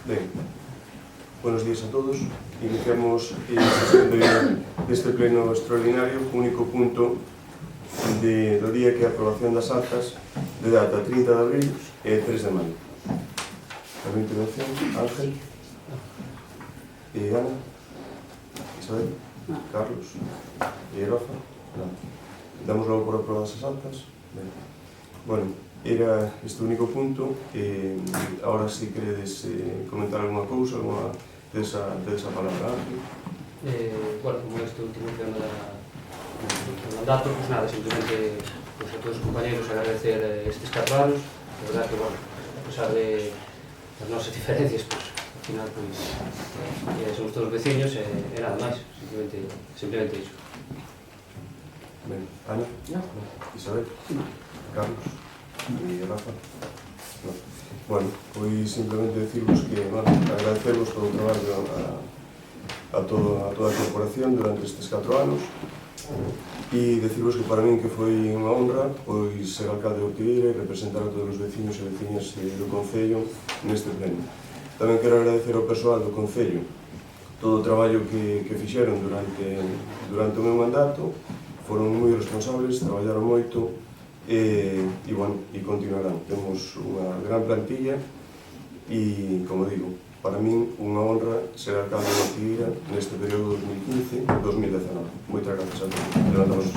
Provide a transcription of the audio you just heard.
Ben, buenos días a todos. Iniciamos a sesión deste pleno extraordinario, o único punto do día que é a aprobación das actas de data 30 de abril e 3 de maio. A minha intervención, Ángel, Ana, Isabel, Carlos e Rafa. Damos logo por aprobadas as actas. Ben. Bueno, era este único punto. Ahora, se queredes comentar alguna cousa, tedes a palabra, Ángel. Bueno, como este último tema do mandato, pues nada, simplemente pues, a todos os compañeros agradecer estes 4 anos. De verdad que, bueno, a pesar de as nosas diferencias, pues, al final, pues, somos todos veciños e nada máis, simplemente iso. Ben, Ana, Isabel, Carlos e Rafa. No. Bueno, pois simplemente decirvos que, bueno, agradecervos todo o traballo a toda a corporación durante estes 4 anos e decirvos que para min que foi unha honra pois ser alcalde de Ortigueira e representar a todos os veciños e veciñas do Concello neste pleno. Tamén quero agradecer ao persoal do Concello todo o traballo que fixeron durante o meu mandato. Foron moi responsables, traballaron moito e continuarán. Temos unha gran plantilla e, como digo, para min unha honra ser alcalde de Ortigueira neste período 2015-2019. Moitas gracias a todos. Levantamos.